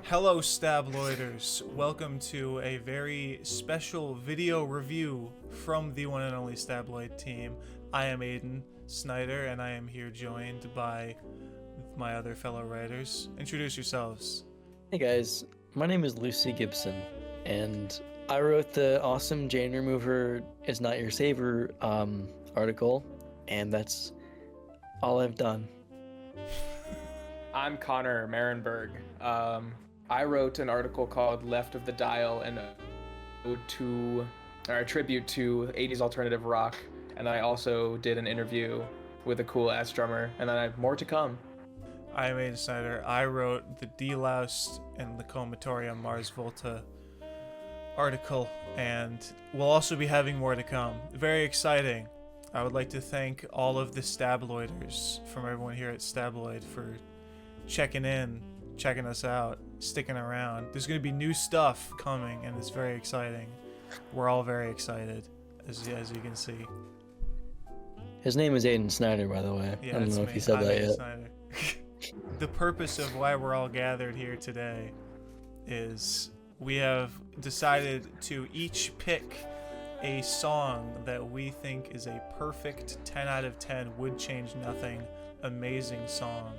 Hello, Stabloiders. Welcome to a very special video review from the one and only Stabloid team. I am Aiden Snyder, and I am here joined by my other fellow writers. Introduce yourselves. Hey guys, my name is Lucy Gibson, and I wrote the awesome Jane Remover is Not Your Saver article, and that's all I've done. I'm Connor Marenberg. I wrote an article called Left of the Dial and a tribute to 80s alternative rock, and I also did an interview with a cool ass drummer, and then I have more to come. I am Aiden Snyder. I wrote the Deloused and the Comatorium Mars Volta article, and we'll also be having more to come. Very exciting. I would like to thank all of the Stabloiders from everyone here at Stabloid for checking in, checking us out, sticking around. There's going to be new stuff coming, and it's very exciting. We're all very excited, as you can see. His name is Aiden Snyder, by the way. Yeah, I don't know me. if you said I'm that Aiden yet. Snyder. The purpose of why we're all gathered here today is we have decided to each pick a song that we think is a perfect 10 out of 10 would change nothing amazing song,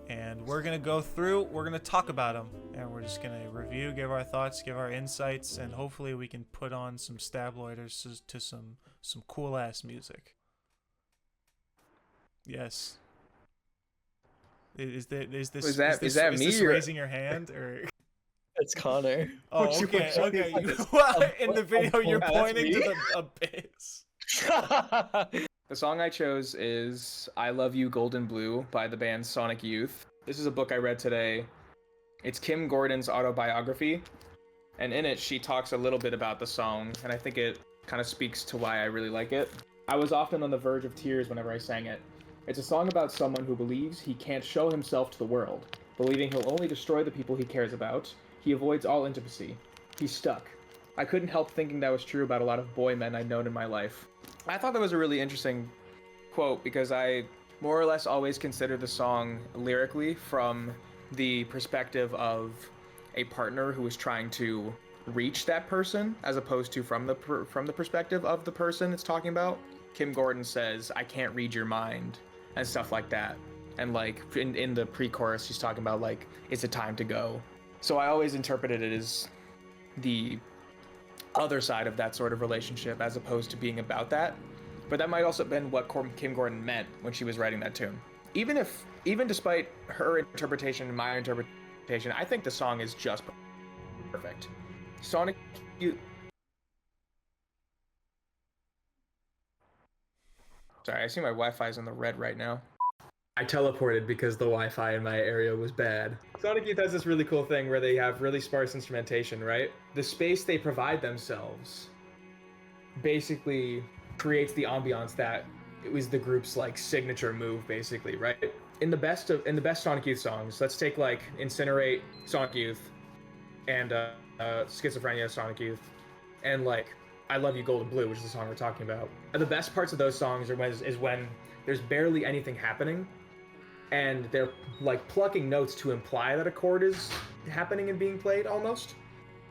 and we're gonna go through, we're gonna talk about them, and we're just gonna review, give our thoughts, give our insights, and hopefully we can put on some Stabloiders to some cool ass music. Yes. Is that me this or- raising your hand or? It's Connor. Oh, What you- okay, what you- okay. In the video, you're that's pointing me? to the abyss. The song I chose is I Love You Golden Blue by the band Sonic Youth. This is a book I read today. It's Kim Gordon's autobiography, and in it she talks a little bit about the song, and I think it kind of speaks to why I really like it. I was often on the verge of tears whenever I sang it. It's a song about someone who believes he can't show himself to the world, believing he'll only destroy the people he cares about. He avoids all intimacy. He's stuck. I couldn't help thinking that was true about a lot of boy men I'd known in my life. I thought that was a really interesting quote because I more or less always consider the song lyrically from the perspective of a partner who is trying to reach that person, as opposed to from the perspective of the person it's talking about. Kim Gordon says, "I can't read your mind," and stuff like that. And like in the pre-chorus, she's talking about like, it's a time to go. So I always interpreted it as the other side of that sort of relationship as opposed to being about that. But that might also have been what Kim Gordon meant when she was writing that tune. Even despite her interpretation and my interpretation, I think the song is just perfect. Sonic Youth. Sorry, I see my Wi-Fi's on the red right now. I teleported because the Wi-Fi in my area was bad. Sonic Youth has this really cool thing where they have really sparse instrumentation, right? The space they provide themselves basically creates the ambiance that it was the group's like signature move, basically, right? In the best Sonic Youth songs, let's take like Incinerate Sonic Youth and Schizophrenia Sonic Youth and like I Love You Golden Blue, which is the song we're talking about. The best parts of those songs is when there's barely anything happening and they're like plucking notes to imply that a chord is happening and being played almost,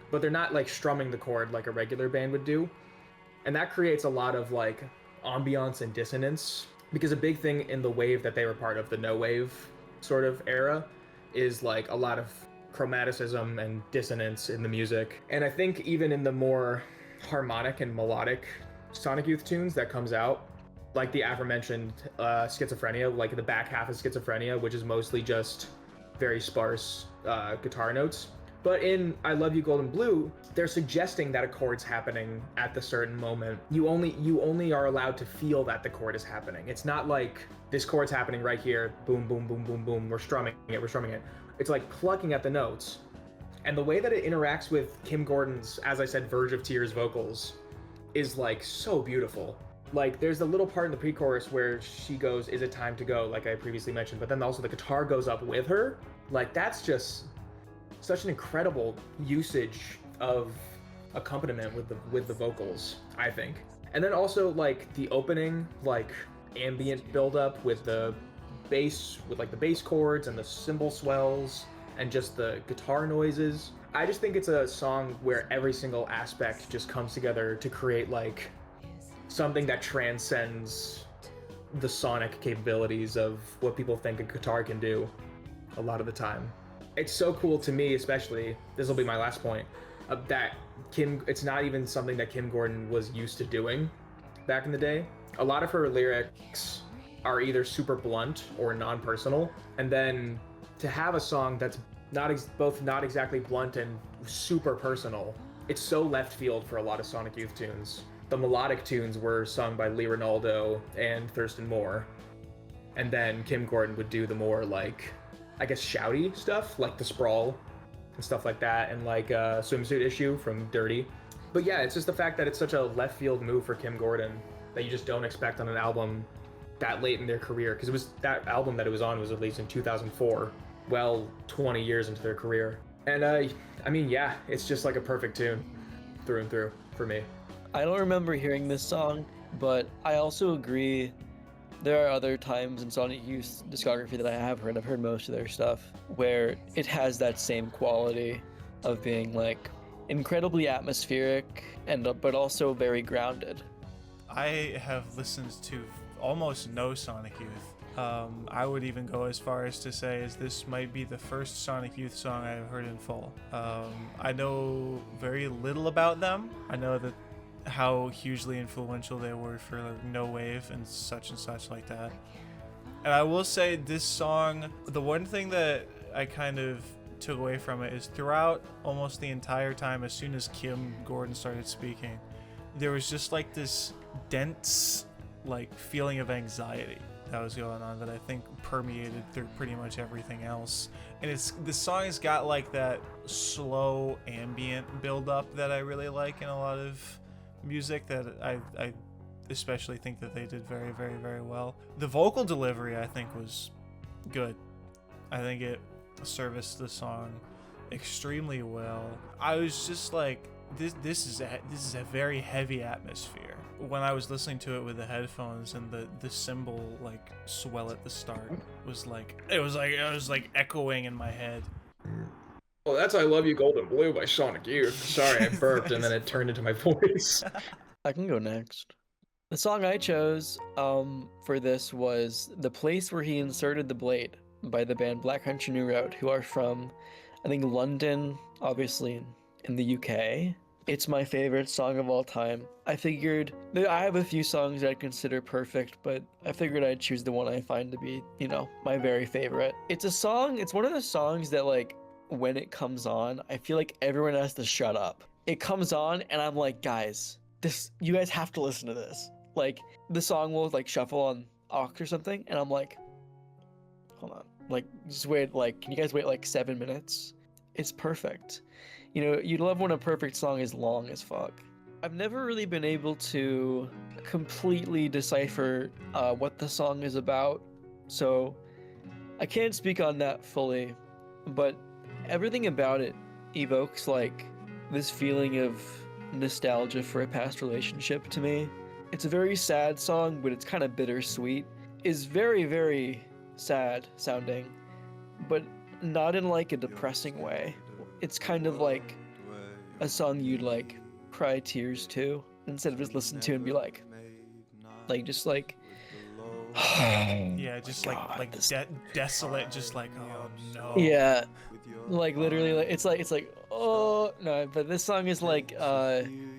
but they're not like strumming the chord like a regular band would do. And that creates a lot of like ambiance and dissonance, because a big thing in the wave that they were part of, the no wave sort of era, is like a lot of chromaticism and dissonance in the music. And I think even in the more harmonic and melodic Sonic Youth tunes that comes out, like the aforementioned Schizophrenia, like the back half of Schizophrenia, which is mostly just very sparse guitar notes. But in I Love You Golden Blue, they're suggesting that a chord's happening at the certain moment. You only are allowed to feel that the chord is happening. It's not like this chord's happening right here, boom, boom, boom, boom, boom, we're strumming it. It's like plucking at the notes. And the way that it interacts with Kim Gordon's, as I said, verge of tears vocals is like so beautiful. Like there's a little part in the pre-chorus where she goes, "Is it time to go?" like I previously mentioned, but then also the guitar goes up with her. Like that's just such an incredible usage of accompaniment with the vocals, I think. And then also like the opening, like ambient buildup with the bass, with like the bass chords and the cymbal swells and just the guitar noises. I just think it's a song where every single aspect just comes together to create like something that transcends the sonic capabilities of what people think a guitar can do a lot of the time. It's so cool to me, especially, this will be my last point, that it's not even something that Kim Gordon was used to doing back in the day. A lot of her lyrics are either super blunt or non-personal, and then to have a song that's both not exactly blunt and super personal, it's so left field for a lot of Sonic Youth tunes. The melodic tunes were sung by Lee Ronaldo and Thurston Moore, and then Kim Gordon would do the more like, I guess, shouty stuff, like the sprawl and stuff like that, and like Swimsuit Issue from Dirty. But yeah, it's just the fact that it's such a left field move for Kim Gordon that you just don't expect on an album that late in their career, because it was that album that it was on was released in 2004, well 20 years into their career. And I mean, yeah, it's just like a perfect tune through and through for me. I don't remember hearing this song, but I also agree there are other times in Sonic Youth's discography that I have heard. I've heard most of their stuff where it has that same quality of being like incredibly atmospheric and but also very grounded. I have listened to almost no Sonic Youth. I would even go as far as to say as this might be the first Sonic Youth song I've heard in full. I know very little about them. I know that how hugely influential they were for like, No Wave and such like that. And I will say this song, the one thing that I kind of took away from it is throughout almost the entire time, as soon as Kim Gordon started speaking, there was just like this dense like feeling of anxiety that was going on that I think permeated through pretty much everything else. And the song has got like that slow ambient build up that I really like in a lot of music that I especially think that they did very, very, very well. The vocal delivery I think was good. I think it serviced the song extremely well. I was just like, this is a very heavy atmosphere. When I was listening to it with the headphones and the cymbal like swell at the start was like it was like echoing in my head. Well, that's I Love You Gold and Blue by Sonic Youth. Sorry, I burped and then it turned into my voice. I can go next. The song I chose for this was The Place Where He Inserted the Blade by the band Black Country New Road, who are from, I think, London, obviously in the UK. It's my favorite song of all time. I figured, I have a few songs I'd consider perfect, but I figured I'd choose the one I find to be, my very favorite. It's one of the songs that like, when it comes on, I feel like everyone has to shut up. It comes on and I'm like, guys, you guys have to listen to this. Like, the song will like shuffle on aux or something, and I'm like, hold on, like, just wait, like, can you guys wait like 7 minutes? It's perfect. You love when a perfect song is long as fuck. I've never really been able to completely decipher what the song is about, so I can't speak on that fully, but everything about it evokes like this feeling of nostalgia for a past relationship to me. It's a very sad song, but it's kind of bittersweet. It's very, very sad sounding, but not in like a depressing way. It's kind of like a song you'd like cry tears to instead of just listen to and be like just like yeah, just like desolate, just like, oh no. Yeah, like literally, like it's like oh no. But this song is like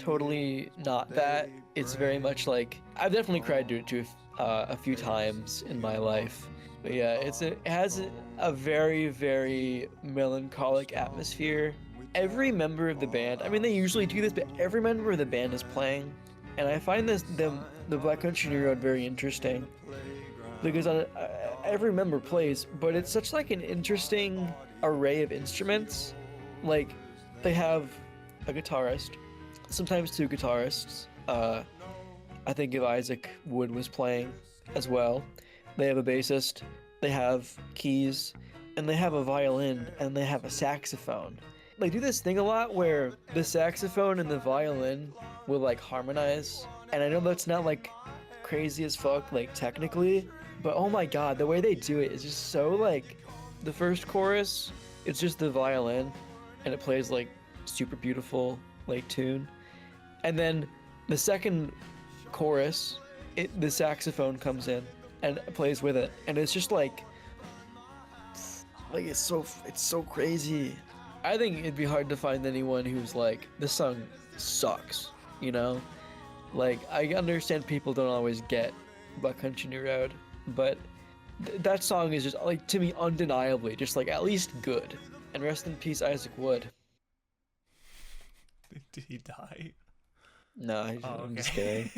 totally not that. It's very much like I've definitely cried to it a few times in my life. But yeah, it has a very, very melancholic atmosphere. Every member of the band, I mean, they usually do this, but every member of the band is playing, and I find the Black Country New Road very interesting because every member plays, but it's such like an interesting array of instruments. Like, they have a guitarist, sometimes two guitarists. I think if Isaac Wood was playing as well. They have a bassist, they have keys, and they have a violin, and they have a saxophone. They do this thing a lot where the saxophone and the violin will like harmonize, and I know that's not like crazy as fuck like technically, but oh my god, the way they do it is just so like, the first chorus it's just the violin, and it plays like super beautiful like tune, and then the second chorus, the saxophone comes in and plays with it, and it's just like it's so crazy. I think it'd be hard to find anyone who's like, this song sucks, you know? Like, I understand people don't always get Black Country New Road, but that song is just, like, to me, undeniably, just, like, at least good. And rest in peace, Isaac Wood. Did he die? No, I'm just kidding.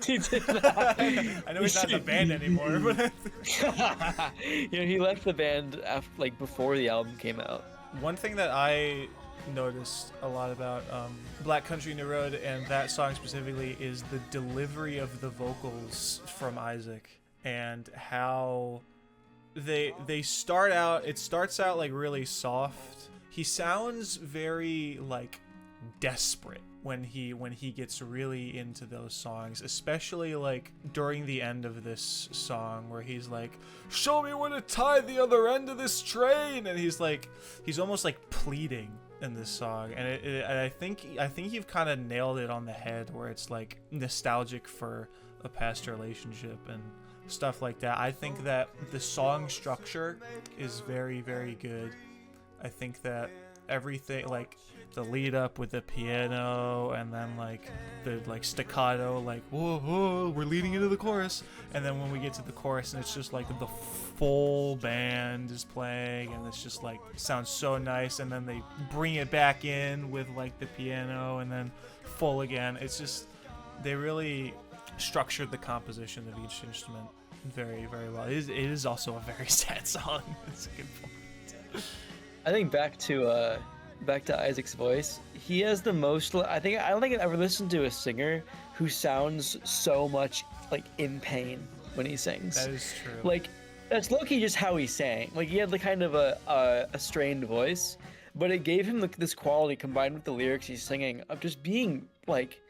He did not. I know he's not in the band anymore, but he left the band after, like, before the album came out. One thing that I noticed a lot about Black Country New Road and that song specifically is the delivery of the vocals from Isaac, and how they start out. It starts out like really soft. He sounds very like desperate when he gets really into those songs, especially like during the end of this song where he's like, show me where to tie the other end of this train, and he's almost like pleading in this song, and I think you've kind of nailed it on the head, where it's like nostalgic for a past relationship and stuff like that. I think that the song structure is very, very good. I think that everything, like the lead up with the piano, and then like the like staccato, like whoa, whoa, we're leading into the chorus, and then when we get to the chorus and it's just like the full band is playing, and it's just like sounds so nice, and then they bring it back in with like the piano and then full again. It's just, they really structured the composition of each instrument very, very well. It is also a very sad song. It's a good point. I think back to Isaac's voice, he has the most, I don't think I've ever listened to a singer who sounds so much like in pain when he sings. That is true. Like, that's low-key just how he sang. Like, he had the kind of a strained voice, but it gave him this quality combined with the lyrics he's singing of just being like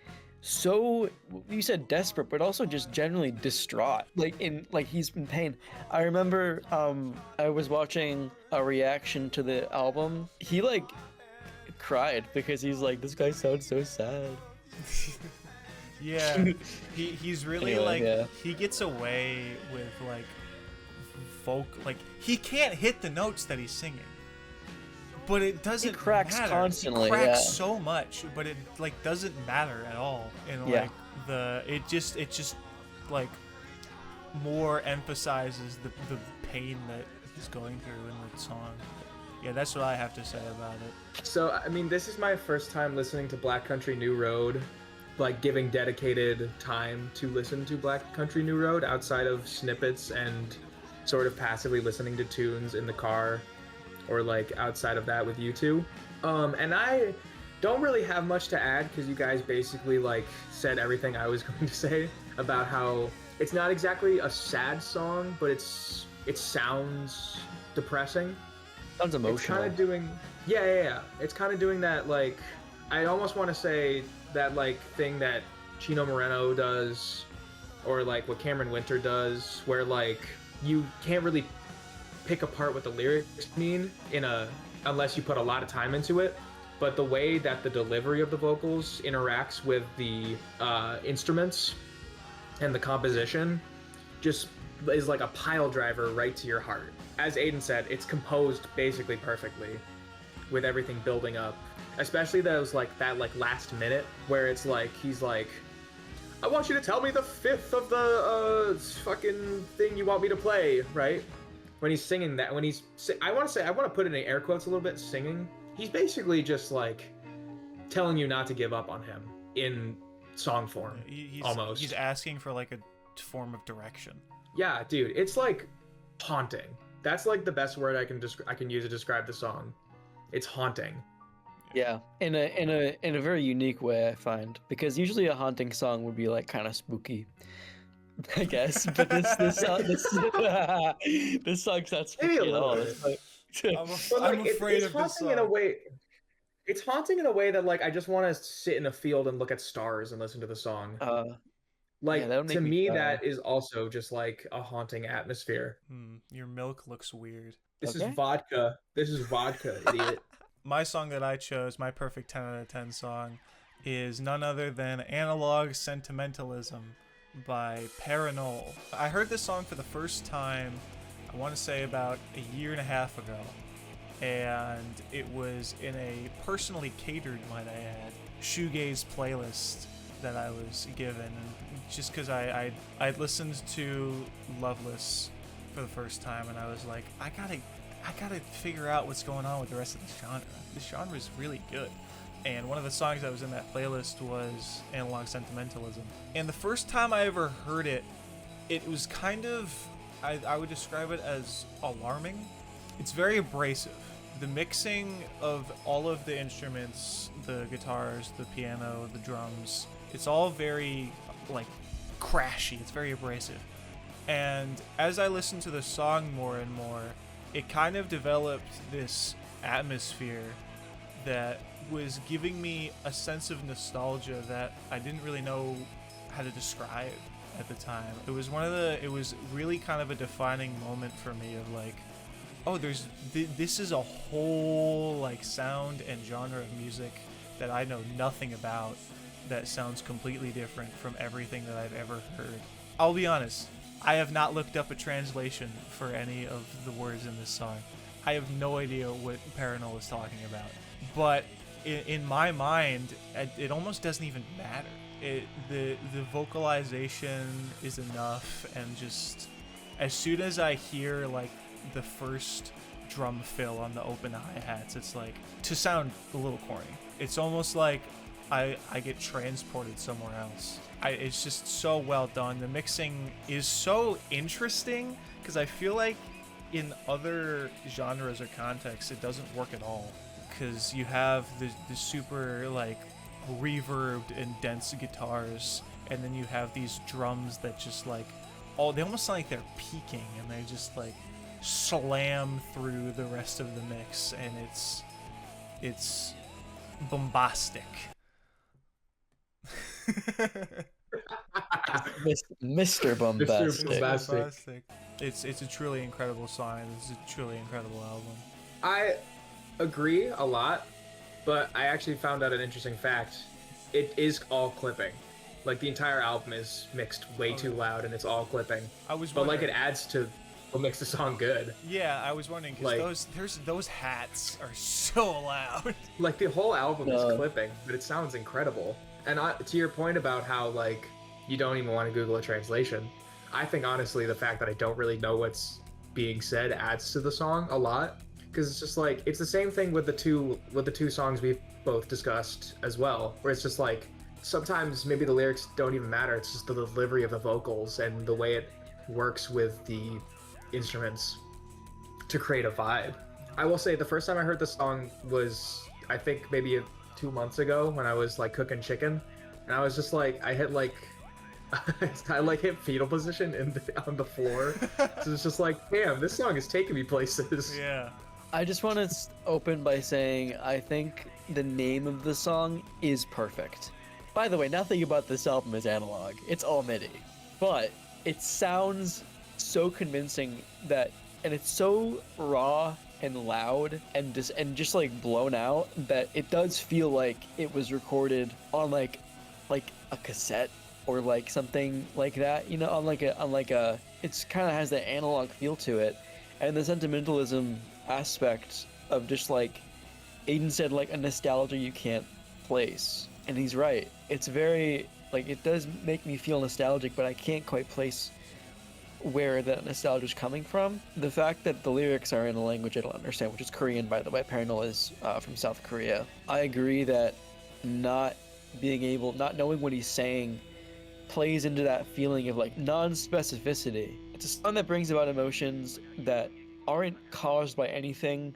so, you said desperate, but also just generally distraught, like he's in pain. I remember I was watching a reaction to the album. He like cried because he's like, this guy sounds so sad. Yeah, he's really Anyway, like, yeah. he gets away with like like he can't hit the notes that he's singing, but it doesn't He cracks matter. constantly, He cracks yeah. so much, but it like doesn't matter at all. And Yeah. like it just like more emphasizes the pain that he's going through in the song. Yeah, that's what I have to say about it. So, I mean, this is my first time listening to Black Country New Road, like giving dedicated time to listen to Black Country New Road outside of snippets and sort of passively listening to tunes in the car, or like outside of that with you two. And I don't really have much to add because you guys basically like said everything I was going to say about how it's not exactly a sad song, but it sounds depressing. Sounds emotional. It's kind of doing, yeah. It's kind of doing that, like, I almost want to say that, like, thing that Chino Moreno does, or, like, what Cameron Winter does, where, like, you can't really pick apart what the lyrics mean unless you put a lot of time into it. But the way that the delivery of the vocals interacts with the instruments and the composition just is like a pile driver right to your heart. As Aiden said, it's composed basically perfectly with everything building up, especially that last minute where it's like he's like, I want you to tell me the fifth of the fucking thing you want me to play, right? When he's singing that, I want to put it in air quotes a little bit, singing, he's basically just like telling you not to give up on him in song form. Almost. He's asking for like a form of direction. Yeah, dude, it's like haunting. That's like the best word I can use to describe the song. It's haunting. Yeah, in a very unique way, I find, because usually a haunting song would be like kind of spooky, I guess. But this song's not spooky at all. I'm afraid of this song. It's haunting in a way that like I just want to sit in a field and look at stars and listen to the song. To me, that is also just like a haunting atmosphere. Your milk looks weird. This Okay. is vodka. This is vodka, idiot. My song that I chose, my perfect 10 out of 10 song, is none other than Analog Sentimentalism by Paranol. I heard this song for the first time, I want to say about a year and a half ago, and it was in a personally catered, might I add, shoegaze playlist that I was given, and just because I'd listened to Loveless for the first time, and I was like, I gotta figure out what's going on with the rest of this genre. This genre is really good. And one of the songs that was in that playlist was Analog Sentimentalism. And the first time I ever heard it, it was kind of, I would describe it as alarming. It's very abrasive. The mixing of all of the instruments, the guitars, the piano, the drums, it's all very, like, crashy. It's very abrasive. And as I listened to the song more and more, it kind of developed this atmosphere that was giving me a sense of nostalgia that I didn't really know how to describe at the time. It was really kind of a defining moment for me of like, oh, this is a whole like sound and genre of music that I know nothing about that sounds completely different from everything that I've ever heard. I'll be honest, I have not looked up a translation for any of the words in this song. I have no idea what Paranol is talking about. But in my mind, it almost doesn't even matter. The vocalization is enough, and just as soon as I hear like the first drum fill on the open hi-hats, it's like, to sound a little corny, it's almost like I get transported somewhere else. It's just so well done. The mixing is so interesting because I feel like in other genres or contexts it doesn't work at all, because you have the super like reverbed and dense guitars, and then you have these drums that just like, they almost sound like they're peaking, and they just like slam through the rest of the mix, and it's bombastic. Mr. Bombastic. Bombastic. It's a truly incredible song. It's a truly incredible album. I agree a lot, but I actually found out an interesting fact. It is all clipping. Like the entire album is mixed way too loud, and it's all clipping. But like it adds to what makes the song good. Yeah, I was wondering because Like, those hats are so loud. Like the whole album is clipping, but it sounds incredible. And to your point about how like you don't even want to Google a translation, I think honestly the fact that I don't really know what's being said adds to the song a lot, because it's just like it's the same thing with the two songs we've both discussed as well, where it's just like sometimes maybe the lyrics don't even matter. It's just the delivery of the vocals and the way it works with the instruments to create a vibe. I will say the first time I heard the song was I think maybe 2 months ago when I was like cooking chicken, and I was just like I hit fetal position on the floor. So it's just like, damn, this song is taking me places. Yeah. I just want to open by saying I think the name of the song is perfect. By the way, nothing about this album is analog. It's all MIDI. But it sounds so convincing and it's so raw and loud and just like blown out that it does feel like it was recorded on like a cassette or like something like that, you know, on like a it's kind of has that analog feel to it. And the sentimentalism aspect of just like Aiden said, like a nostalgia you can't place, and he's right. It's very like, it does make me feel nostalgic, but I can't quite place where that nostalgia is coming from. The fact that the lyrics are in a language I don't understand, which is Korean, by the way. Paranol is from South Korea. I agree that not knowing what he's saying plays into that feeling of like non-specificity. It's a song that brings about emotions that aren't caused by anything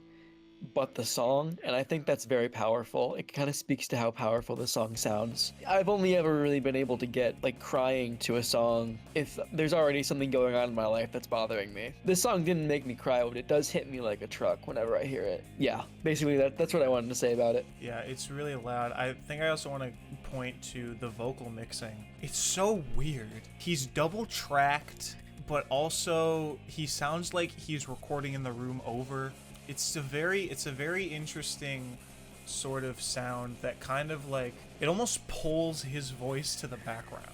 but the song, and I think that's very powerful. It kind of speaks to how powerful the song sounds. I've only ever really been able to get like crying to a song if there's already something going on in my life that's bothering me. This song didn't make me cry, but it does hit me like a truck whenever I hear it. Yeah, basically that's what I wanted to say about it. Yeah, it's really loud. I think I also want to point to the vocal mixing. It's so weird. He's double tracked, but also he sounds like he's recording in the room over. It's a very interesting sort of sound that kind of like, it almost pulls his voice to the background.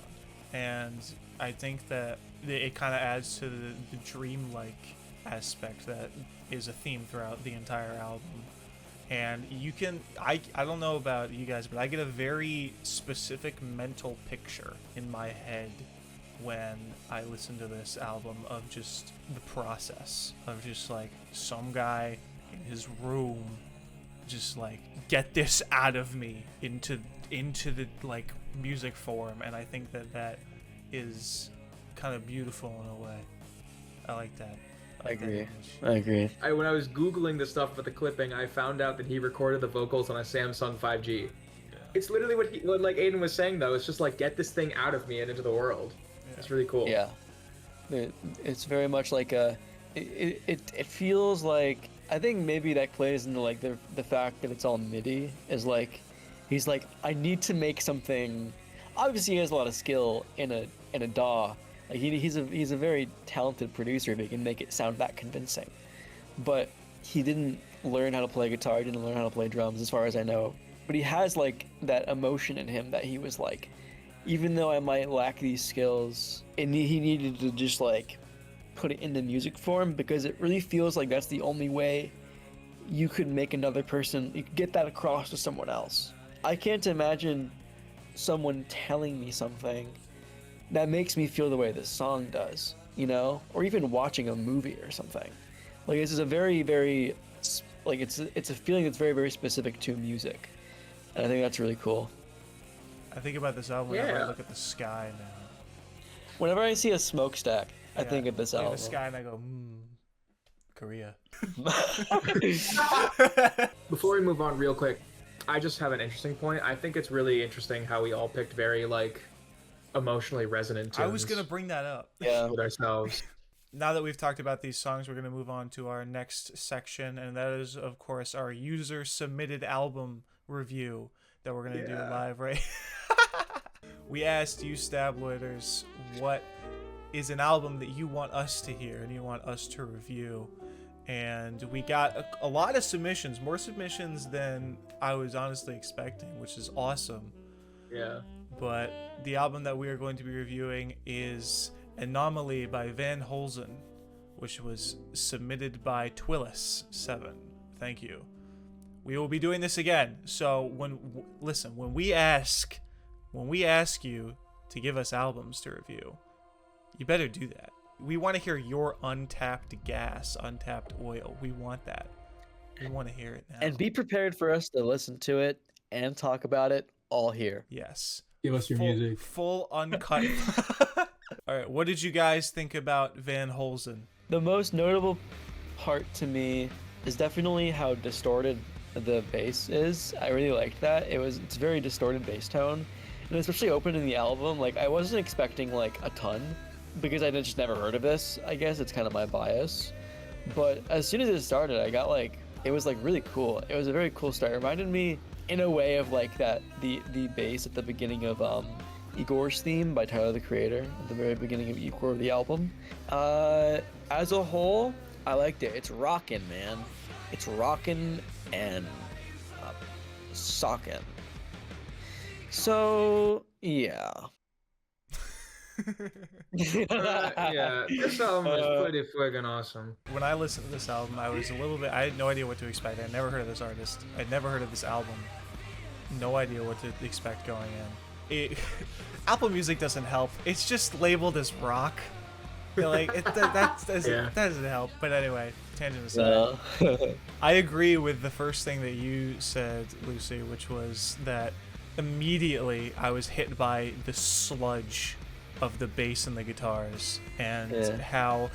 And I think that it kind of adds to the dreamlike aspect that is a theme throughout the entire album. And you can, I don't know about you guys, but I get a very specific mental picture in my head when I listen to this album of just the process of just like some guy in his room just like, get this out of me into the like music form. And I think that is kind of beautiful in a way. I like that. I agree. When I was Googling the stuff with the clipping, I found out that he recorded the vocals on a Samsung 5G. Yeah. It's literally what like Aiden was saying though. It's just like, get this thing out of me and into the world. Yeah. It's really cool. Yeah. It's very much like it feels like, I think maybe that plays into like the fact that it's all MIDI is like, he's like, I need to make something. Obviously he has a lot of skill in a DAW. Like he's a very talented producer if he can make it sound that convincing. But he didn't learn how to play guitar, he didn't learn how to play drums as far as I know. But he has like that emotion in him that he was like, even though I might lack these skills, and he needed to just like put it into music form, because it really feels like that's the only way you could make another person, you could get that across to someone else. I can't imagine someone telling me something that makes me feel the way this song does, you know, or even watching a movie or something. Like this is a very, very, like it's a feeling that's very, very specific to music, and I think that's really cool. I think about this album whenever I look at the sky now. Whenever I see a smokestack, I think of this album. The sky and I go, Korea. Before we move on real quick, I just have an interesting point. I think it's really interesting how we all picked very like emotionally resonant tunes. I was gonna bring that up. Yeah. With ourselves. Now that we've talked about these songs, we're gonna move on to our next section, and that is, of course, our user submitted album review that we're gonna do live, right? We asked you Stabloiders what is an album that you want us to hear and you want us to review, and we got a lot of submissions, more submissions than I was honestly expecting, which is awesome. Yeah. But the album that we are going to be reviewing is Anomaly by Van Holzen, which was submitted by Twillis7. Thank you. We will be doing this again. So when we ask you to give us albums to review, you better do that. We want to hear your untapped gas, untapped oil. We want that. We want to hear it now. And be prepared for us to listen to it and talk about it all here. Yes. Give us your music. Full uncut. All right, what did you guys think about Van Holzen? The most notable part to me is definitely how distorted the bass is. I really liked that. It's very distorted bass tone, and especially open in the album. Like I wasn't expecting like a ton, because I just never heard of this. I guess it's kind of my bias. But as soon as it started, I got like, it was like really cool. It was a very cool start. It reminded me in a way of like that the bass at the beginning of Igor's theme by Tyler the Creator at the very beginning of Igor the album. As a whole, I liked it. It's rockin', man. It's rockin' and sockin'. So yeah. Yeah, this album is pretty friggin' awesome. When I listened to this album, I had no idea what to expect. I'd never heard of this artist. I'd never heard of this album. No idea what to expect going in. Apple Music doesn't help. It's just labeled as rock. Like that doesn't help. But anyway, tangent aside. I agree with the first thing that you said, Lucy, which was that immediately I was hit by the sludge of the bass and the guitars, and how,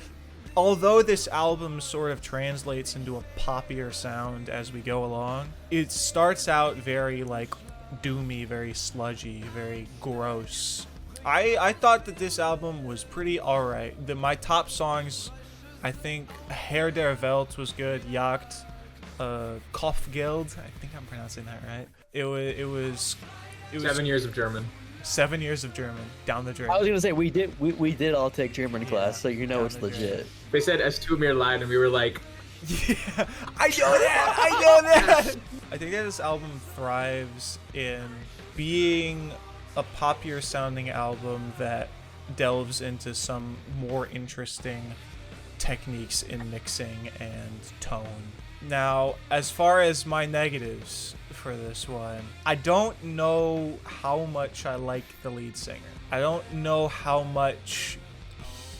although this album sort of translates into a poppier sound as we go along, it starts out very like doomy, very sludgy, very gross. I thought that this album was pretty alright. My top songs, I think Herr der Welt was good, Jagd, Kopfgeld, I think I'm pronouncing that right. It was 7 years of German. 7 years of German down the drain. I was gonna say we did all take German class, so you know down it's the drain. legit. They said "Es tut mir leid," and we were like, Yeah, I know that. I know that. I think that this album thrives in being a popular sounding album that delves into some more interesting techniques in mixing and tone. Now, as far as my negatives for this one, I don't know how much I like the lead singer. I don't know how much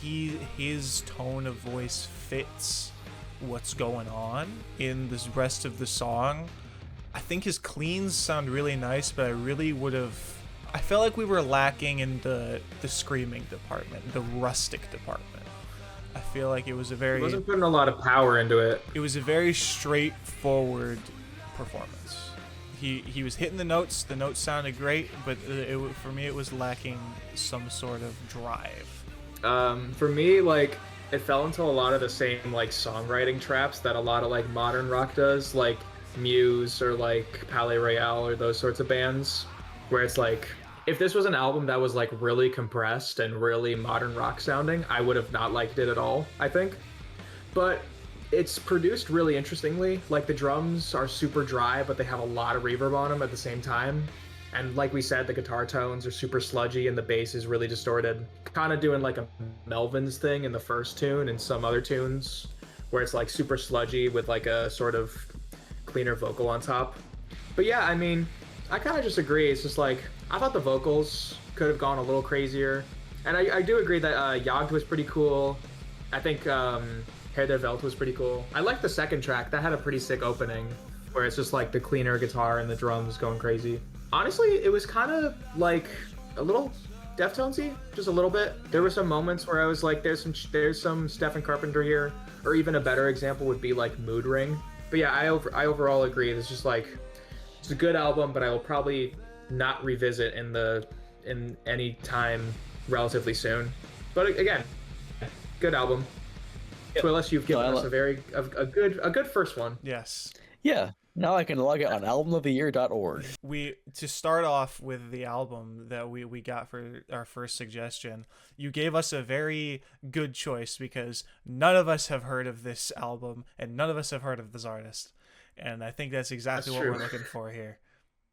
his tone of voice fits what's going on in this rest of the song. I think his cleans sound really nice, but I felt like we were lacking in the screaming department, the rustic department. I feel like it was he wasn't putting a lot of power into it. It was a very straightforward performance. He was hitting the notes sounded great, but for me it was lacking some sort of drive. For me, like, it fell into a lot of the same like songwriting traps that a lot of like modern rock does, like Muse or like Palais Royale or those sorts of bands, where it's like, if this was an album that was like really compressed and really modern rock sounding, I would have not liked it at all, I think. But it's produced really interestingly. Like, the drums are super dry, but they have a lot of reverb on them at the same time. And like we said, the guitar tones are super sludgy and the bass is really distorted. Kind of doing like a Melvins thing in the first tune and some other tunes, where it's like super sludgy with like a sort of cleaner vocal on top. But yeah, I mean, I kind of just agree. It's just like, I thought the vocals could have gone a little crazier. And I do agree that Jagd was pretty cool. I think Herr der Welt was pretty cool. I liked the second track. That had a pretty sick opening, where it's just like the cleaner guitar and the drums going crazy. Honestly, it was kind of like a little Deftonesy, just a little bit. There were some moments where I was like, there's some Stephen Carpenter here. Or even a better example would be like Mood Ring. But yeah, I overall agree. It's just like, it's a good album, but I will probably not revisit in any time relatively soon. But again, good album. Yep. Twillis, you've given us a good first one. Yes. Yeah. Now I can log it on albumoftheyear.org. To start off with the album that we got for our first suggestion, you gave us a very good choice, because none of us have heard of this album and none of us have heard of this artist. And I think that's exactly what we're looking for here.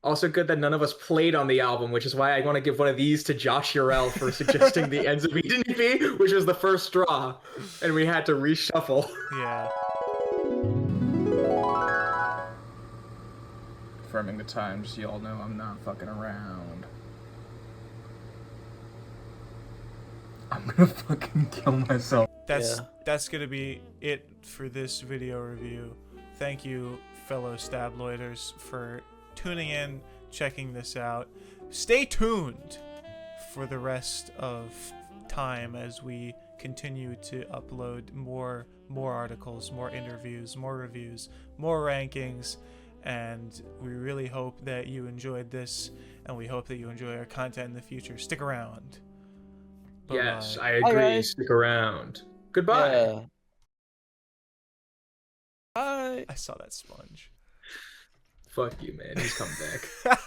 Also good that none of us played on the album, which is why I want to give one of these to Josh Urell for suggesting the Ends of Eden EP, which was the first straw, and we had to reshuffle. Yeah. Confirming the time, just so y'all know I'm not fucking around. I'm gonna fucking kill myself. That's gonna be it for this video review. Thank you, fellow Stabloiders, for tuning in, checking this out. Stay tuned for the rest of time as we continue to upload more articles, more interviews, more reviews, more rankings. And we really hope that you enjoyed this, and we hope that you enjoy our content in the future. Stick around. Bye-bye. Yes, I agree. Bye. Stick around. Goodbye. Yeah. Bye. I saw that sponge. Fuck you, man. He's come back.